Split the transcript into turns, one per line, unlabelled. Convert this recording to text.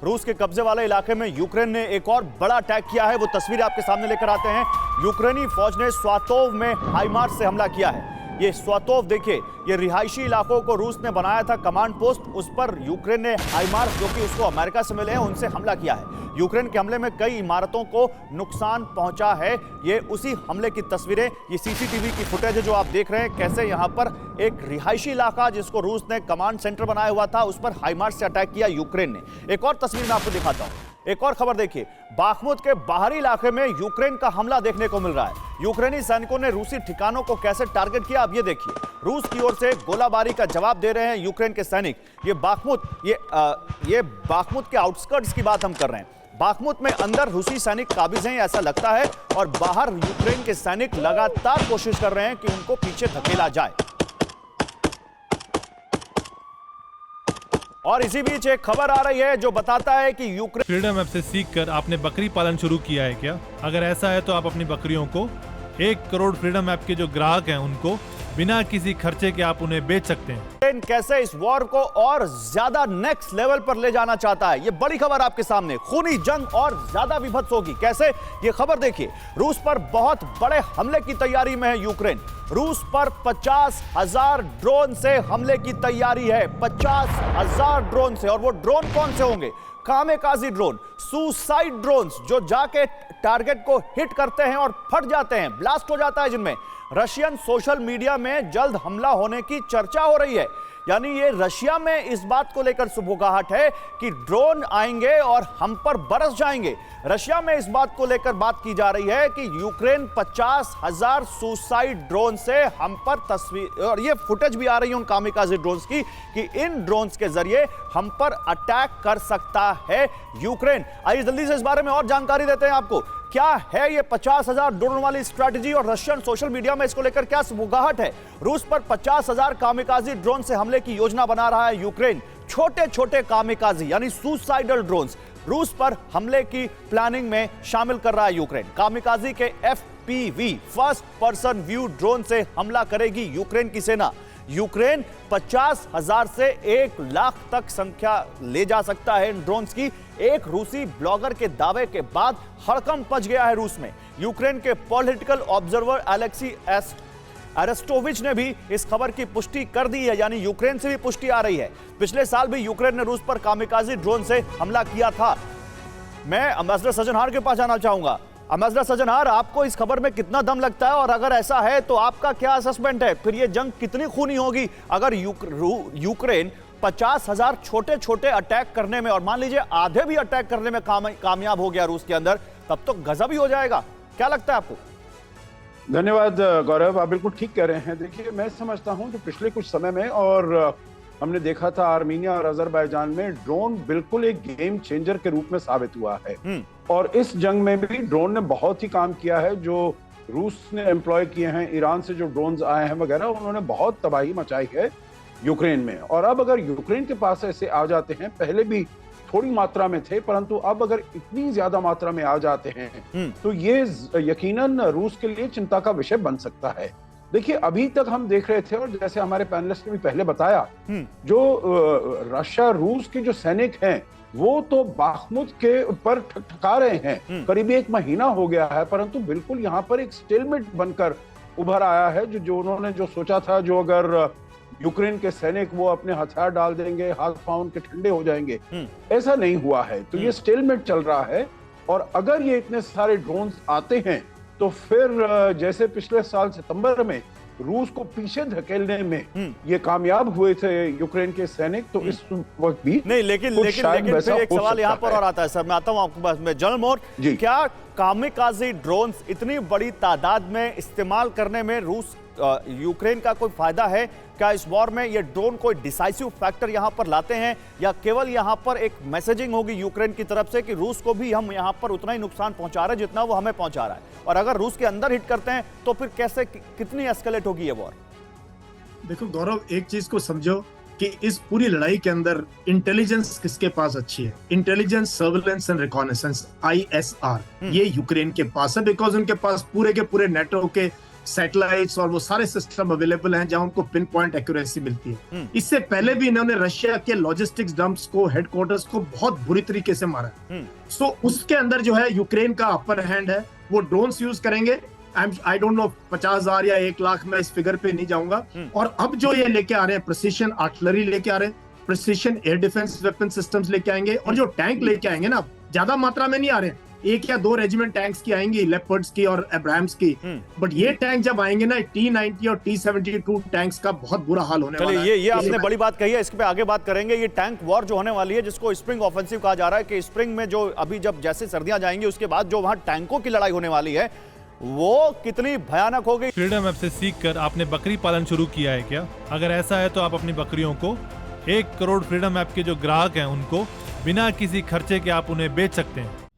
रूस के कब्जे वाले इलाके में यूक्रेन ने एक और बड़ा अटैक किया है। वो तस्वीरें आपके सामने लेकर आते हैं। यूक्रेनी फौज ने स्वातोव में हाइमार्स से हमला किया है। ये स्वातोव देखिए, ये रिहायशी इलाकों को रूस ने बनाया था कमांड पोस्ट, उस पर यूक्रेन ने हाइमार्स जो कि उसको अमेरिका से मिले हैं उनसे हमला किया है। यूक्रेन के हमले में कई इमारतों को नुकसान पहुंचा है। ये उसी हमले की तस्वीरें, ये सीसीटीवी की फुटेज है जो आप देख रहे हैं, कैसे यहां पर एक रिहायशी इलाका जिसको रूस ने कमांड सेंटर बनाया हुआ था उस पर हाइमार्स से अटैक किया यूक्रेन ने। एक और तस्वीर मैं आपको दिखाता हूं। एक और खबर देखिए, बाखमुत के बाहरी इलाके में यूक्रेन का हमला देखने को मिल रहा है। यूक्रेनी सैनिकों ने रूसी ठिकानों को कैसे टारगेट किया, अब ये देखिए। रूस की ओर से गोलाबारी का जवाब दे रहे हैं यूक्रेन के सैनिक। ये बाखमुत के आउटस्कर्ट्स की बात हम कर रहे हैं। बाखमुत में अंदर रूसी सैनिक काबिज हैं ऐसा लगता है, और बाहर यूक्रेन के सैनिक लगातार कोशिश कर रहे हैं कि उनको पीछे धकेला जाए। और इसी बीच एक खबर आ रही है जो बताता है कि यूक्रेन
फ्रीडम ऐप से सीखकर आपने बकरी पालन शुरू किया है क्या? अगर ऐसा है तो आप अपनी बकरियों को 1 करोड़ फ्रीडम ऐप के जो ग्राहक हैं उनको बिना किसी खर्चे के आप उन्हें बेच सकते हैं।
कैसे इस वॉर को और ज्यादा नेक्स्ट लेवल पर ले जाना चाहता है, ये बड़ी खबर आपके सामने। खूनी जंग और ज्यादा विभत्स होगी, कैसे, ये खबर देखिए। रूस पर बहुत बड़े हमले की तैयारी में है यूक्रेन। रूस पर 50,000 ड्रोन से हमले की तैयारी है, 50,000 ड्रोन से। और वो ड्रोन कौन से होंगे? कामेकाजी ड्रोन, सुसाइड ड्रोन्स, जो जाके टारगेट को हिट करते हैं और फट जाते हैं, ब्लास्ट हो जाता है जिनमें। रशियन सोशल मीडिया में जल्द हमला होने की चर्चा हो रही है। यानी ये रशिया में इस बात को लेकर सुबुगाहट है कि ड्रोन आएंगे और हम पर बरस जाएंगे। रशिया में इस बात को लेकर बात की जा रही है कि यूक्रेन 50,000 सुसाइड ड्रोन से हम पर तस्वीर, और ये फुटेज भी आ रही है उन कामिकाज़ी ड्रोन्स की, कि इन ड्रोन्स के जरिए हम पर अटैक कर सकता है यूक्रेन। आइए जल्दी से इस बारे में और जानकारी देते हैं आपको। क्या है ये 50,000 ड्रोन वाली स्ट्रैटेजी, और रशियन सोशल मीडिया में इसको लेकर क्या सुबुगाहट है? रूस पर 50,000 कामिकाज़ी ड्रोन से हमले की योजना बना रहा है यूक्रेन। छोटे छोटे कामिकाज़ी यानी सुसाइडल ड्रोन्स रूस पर हमले की प्लानिंग में शामिल कर रहा है यूक्रेन। कामिकाज़ी के FPV, first person view drone से हमला करेगी यूक्रेन की सेना। यूक्रेन 50,000 से 1 लाख तक संख्या ले जा सकता है इन ड्रोन्स की। एक रूसी ब्लॉगर के दावे के बाद हड़कंप मच गया है रूस में। यूक्रेन के पॉलिटिकल ऑब्जर्वर एलेक्सी एरेस्टोविच ने भी इस खबर की पुष्टि कर दी है, यानी यूक्रेन से भी पुष्टि आ रही है। पिछले साल भी यूक्रेन ने रूस पर कामिकाज़ी ड्रोन से हमला किया था। मैं अम्बेसडर सज्जनहार के पास जाना चाहूंगा। अम्बेसडर सज्जनहार, आपको इस खबर में कितना दम लगता है, और अगर ऐसा है तो आपका क्या असेसमेंट है? फिर ये जंग कितनी खूनी होगी अगर यूक्रेन 50,000 छोटे छोटे अटैक करने में, और मान लीजिए आधे भी अटैक करने में कामयाब हो गया रूस के अंदर, तब तो गजब ही हो जाएगा। क्या लगता है आपको?
धन्यवाद गौरव, आप बिल्कुल ठीक कह रहे हैं। देखिए, मैं समझता हूं कि पिछले कुछ समय में, और हमने देखा था आर्मीनिया और अजरबैजान में, ड्रोन बिल्कुल एक गेम चेंजर के रूप में साबित हुआ है। और इस जंग में भी ड्रोन ने बहुत ही काम किया है। जो रूस ने एम्प्लॉय किए हैं, ईरान से जो ड्रोन्स आए हैं वगैरह, उन्होंने बहुत तबाही मचाई है यूक्रेन में। और अब अगर यूक्रेन के पास ऐसे आ जाते हैं, पहले भी थोड़ी मात्रा में थे, परंतु अब अगर इतनी ज्यादा मात्रा में आ जाते हैं तो ये यकीनन रूस के लिए चिंता का विषय बन सकता है। देखिए, अभी तक हम देख रहे थे, और जैसे हमारे पैनलिस्ट ने भी पहले बताया, जो रशिया रूस के जो सैनिक हैं वो तो बाखमुत के ऊपर ठकठका रहे हैं। करीब 1 महीना हो गया है, परंतु बिल्कुल यहाँ पर एक स्टेलमेट बनकर उभर आया है। जो उन्होंने जो सोचा था, जो अगर यूक्रेन के सैनिक वो अपने हथियार डाल देंगे, हाथ पांव उनके ठंडे हो जाएंगे, ऐसा नहीं हुआ है। तो ये स्टेलमेट चल रहा है। और अगर ये इतने सारे ड्रोन्स आते हैं तो फिर जैसे पिछले साल सितंबर में रूस को पीछे धकेलने में ये कामयाब हुए थे यूक्रेन के सैनिक, तो इस वक्त भी
नहीं। लेकिन एक सवाल यहाँ पर और आता है सर, मैं आता हूँ आपके पास में। जनरल मोर, क्या कामिकाज़ी ड्रोन्स इतनी बड़ी तादाद में इस्तेमाल करने में रूस यूक्रेन का कोई फायदा है? क्या इस वॉर में ये ड्रोन कोई डिसाइसिव फैक्टर यहाँ पर लाते हैं, या केवल यहाँ पर एक मैसेजिंग होगी यूक्रेन की तरफ से कि रूस को भी हम यहाँ पर उतना ही नुकसान पहुंचा रहे हैं जितना वो हमें पहुंचा रहा है, और अगर रूस के अंदर हिट करते हैं तो फिर कैसे, कितनी एस्केलेट होगी ये वॉर?
देखो गौरव, एक चीज को समझो कि इस पूरी लड़ाई के अंदर इंटेलिजेंस किसके पास अच्छी है? Intelligence, surveillance and reconnaissance, ISR, ये यूक्रेन के पास है, बिकॉज उनके पास पूरे के पूरे नेटो के सैटेलाइट्स और वो सारे सिस्टम अवेलेबल हैं जहां उनको पिन पॉइंट एक्यूरेसी मिलती है। इससे पहले भी इन्होंने रशिया के लॉजिस्टिक्स डंप्स को, हेडक्वार्टर्स को बहुत बुरी तरीके से मारा है। सो उसके अंदर जो है यूक्रेन का अपर हैंड है, वो ड्रोन्स यूज करेंगे। आई डोंट नो 50,000 या 1 लाख, मैं इस फिगर पे नहीं जाऊंगा। और अब जो ये लेके आ रहे हैं, प्रिसिशन आर्टिलरी लेके आ रहे हैं, precision air defence weapon systems लेके आएंगे, और जो टैंक लेके आएंगे ना, ज्यादा मात्रा में नहीं आ रहे हैं, 1 या 2 रेजिमेंट टैंक्स की आएंगी, लेपर्ड्स की और अब्राहम्स की। बट ये टैंक जब आएंगे ना, T-90 और T-72 टैंक्स का बहुत बुरा हाल होने वाला है।
ये आपने बड़ी बात कही है, इस पे आगे बात करेंगे। ये टैंक वॉर जो होने वाली है, जिसको स्प्रिंग ऑफेंसिव कहा जा रहा है, कि स्प्रिंग में जो अभी जब जैसे सर्दियां जाएंगी उसके बाद जो वहां टैंकों की लड़ाई होने वाली है, वो कितनी भयानक होगी।
फ्रीडम ऐप से सीखकर आपने बकरी पालन शुरू किया है क्या? अगर ऐसा है तो आप अपनी बकरियों को 1 करोड़ फ्रीडम ऐप के जो ग्राहक हैं उनको बिना किसी खर्चे के आप उन्हें बेच सकते हैं।